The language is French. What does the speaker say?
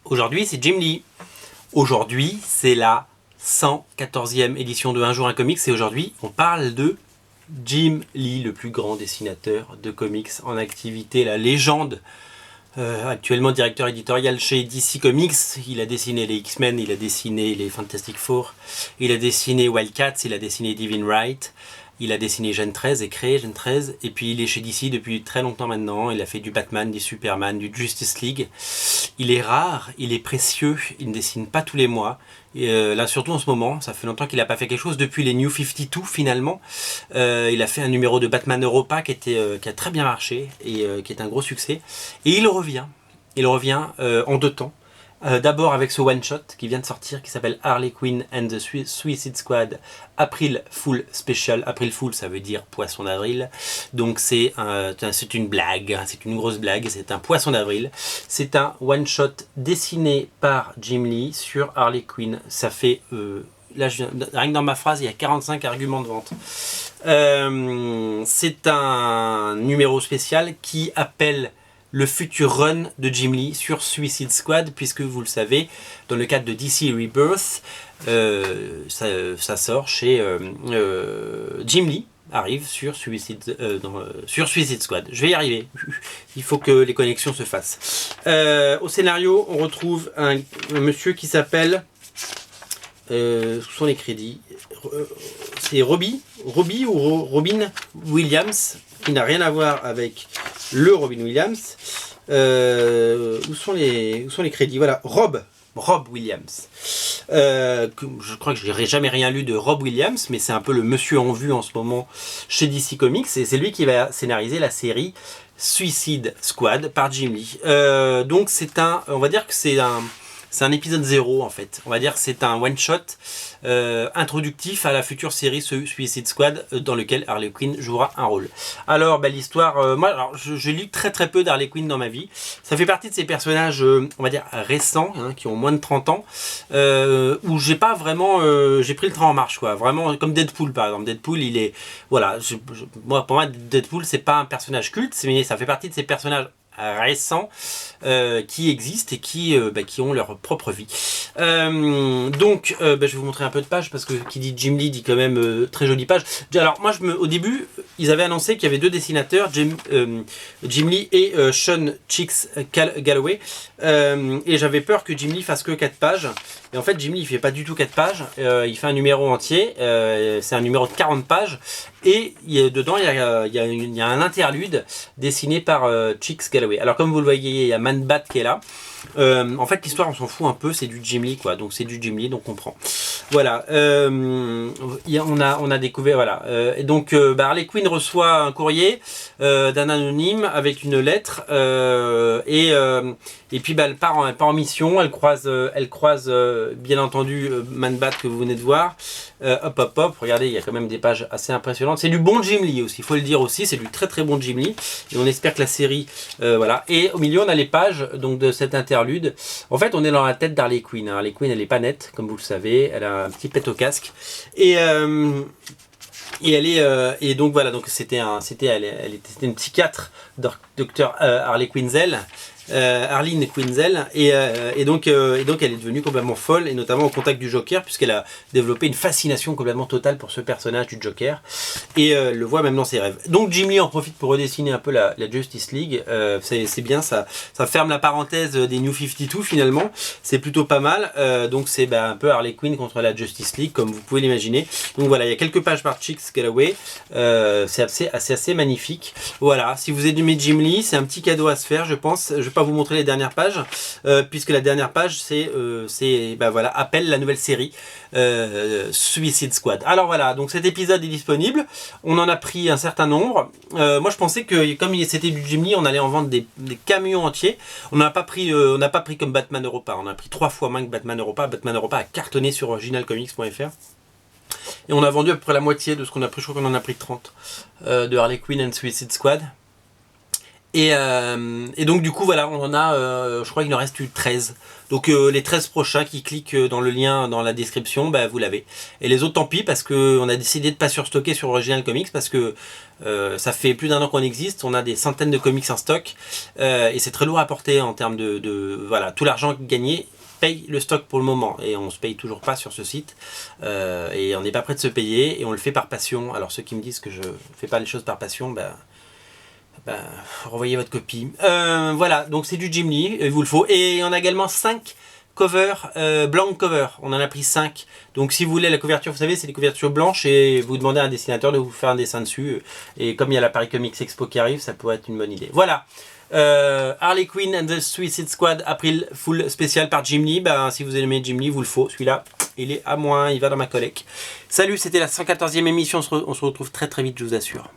Aujourd'hui, c'est Jim Lee. Aujourd'hui, c'est la 114e édition de Un jour un comics. Et aujourd'hui, on parle de Jim Lee, le plus grand dessinateur de comics en activité, la légende. Actuellement directeur éditorial chez DC Comics. Il a dessiné les X-Men, il a dessiné les Fantastic Four, il a dessiné Wildcats, il a dessiné Devin Wright. Il a dessiné Gen 13 et créé Gen 13, et puis il est chez DC depuis très longtemps maintenant. Il a fait du Batman, du Superman, du Justice League. Il est rare, il est précieux, il ne dessine pas tous les mois. Et là, surtout en ce moment, ça fait longtemps qu'il n'a pas fait quelque chose depuis les New 52 finalement. Il a fait un numéro de Batman Europa qui a très bien marché et qui est un gros succès. Et il revient en deux temps. D'abord avec ce one-shot qui vient de sortir, qui s'appelle Harley Quinn and the Suicide Squad April Fool Special. April Fool, ça veut dire poisson d'avril. Donc c'est une blague, c'est une grosse blague, c'est un poisson d'avril. C'est un one-shot dessiné par Jim Lee sur Harley Quinn. Ça fait... là, rien que dans ma phrase, il y a 45 arguments de vente. C'est un numéro spécial qui appelle le futur run de Jim Lee sur Suicide Squad, puisque vous le savez, dans le cadre de DC Rebirth, ça sort chez Jim Lee, arrive sur Suicide Squad. Je vais y arriver, il faut que les connexions se fassent. Au scénario, on retrouve un monsieur qui s'appelle... ce sont les crédits. C'est Robbie ou Robin Williams, qui n'a rien à voir avec le Robin Williams. Où sont les crédits? Voilà, Rob Williams. Je crois que je n'aurais jamais rien lu de Rob Williams, mais c'est un peu le monsieur en vue en ce moment chez DC Comics, et c'est lui qui va scénariser la série Suicide Squad par Jim Lee. Donc on va dire que c'est un épisode 0 en fait. On va dire que c'est un one-shot introductif à la future série Suicide Squad dans lequel Harley Quinn jouera un rôle. Alors l'histoire, moi j'ai lu très peu d'Harley Quinn dans ma vie. Ça fait partie de ces personnages, on va dire récents, qui ont moins de 30 ans, où j'ai pas vraiment, j'ai pris le train en marche quoi. Vraiment comme Deadpool par exemple. Deadpool il est, voilà, pour moi Deadpool c'est pas un personnage culte, mais ça fait partie de ces personnages récents qui existent et qui ont leur propre vie. Donc je vais vous montrer un peu de pages, parce que qui dit Jim Lee dit quand même très jolie page. Alors moi au début ils avaient annoncé qu'il y avait deux dessinateurs, Jim Lee et Sean Chicks Galloway, et j'avais peur que Jim Lee fasse que 4 pages, et en fait Jim Lee il fait pas du tout 4 pages, il fait un numéro entier, c'est un numéro de 40 pages, et dedans il y a un interlude dessiné par Chicks Galloway. Alors comme vous le voyez, il y a Man Bat qui est là. En fait l'histoire on s'en fout un peu, c'est du Jim Lee quoi, donc c'est du Jim Lee, donc on prend. Voilà, on a découvert, voilà. Et donc Harley Quinn reçoit un courrier d'un anonyme avec une lettre, et puis elle part en mission, elle croise bien entendu Man Bat que vous venez de voir. Hop, regardez, il y a quand même des pages assez impressionnantes. C'est du bon Jim Lee aussi, il faut le dire aussi, c'est du très bon Jim Lee, et on espère que la série, voilà. Et au milieu on a les pages donc de cet interlude. En fait on est dans la tête d'Harley Quinn. Harley Quinn elle est pas nette, comme vous le savez, elle a un petit pet au casque, et elle est et donc voilà, donc c'était une psychiatre, docteur Harley Quinzel. Arlene Quinzel, et donc elle est devenue complètement folle, et notamment au contact du Joker, puisqu'elle a développé une fascination complètement totale pour ce personnage du Joker, et le voit même dans ses rêves. Donc Jim Lee en profite pour redessiner un peu la Justice League. C'est bien, ça ferme la parenthèse des New 52 finalement, c'est plutôt pas mal. Donc c'est un peu Harley Quinn contre la Justice League, comme vous pouvez l'imaginer. Donc voilà, il y a quelques pages par Chicks Galloway, c'est assez magnifique. Voilà, si vous aimez Jim Lee, c'est un petit cadeau à se faire, je pense. Je vais pas vous montrer les dernières pages, puisque la dernière page c'est voilà, appelle la nouvelle série Suicide Squad. Alors voilà, donc cet épisode est disponible, on en a pris un certain nombre. Moi je pensais que comme c'était du Jim Lee, on allait en vendre des camions entiers. On n'a pas pris comme Batman Europa, on a pris 3 fois moins que Batman Europa. Batman Europa a cartonné sur originalcomics.fr. Et on a vendu à peu près la moitié de ce qu'on a pris, je crois qu'on en a pris 30 de Harley Quinn and Suicide Squad. Et donc du coup voilà, on en a, je crois qu'il en reste eu 13. Donc les 13 prochains qui cliquent dans le lien dans la description, bah, vous l'avez. Et les autres tant pis, parce qu'on a décidé de pas surstocker sur Original Comics, parce que ça fait plus d'1 an qu'on existe, on a des centaines de comics en stock, et c'est très lourd à porter en termes voilà, tout l'argent gagné paye le stock pour le moment, et on se paye toujours pas sur ce site, et on n'est pas prêt de se payer, et on le fait par passion. Alors ceux qui me disent que je fais pas les choses par passion, renvoyez votre copie. Voilà, donc c'est du Jim Lee, il vous le faut. Et on a également 5 covers, blank cover. On en a pris 5. Donc si vous voulez la couverture, vous savez, c'est des couvertures blanches et vous demandez à un dessinateur de vous faire un dessin dessus. Et comme il y a la Paris Comics Expo qui arrive, ça pourrait être une bonne idée. Voilà. Harley Quinn and the Suicide Squad, April Fool spécial par Jim Lee. Si vous aimez Jim Lee, vous le faut. Celui-là, il est à moins, il va dans ma collecte. Salut, c'était la 114e émission. On se retrouve très très vite, je vous assure.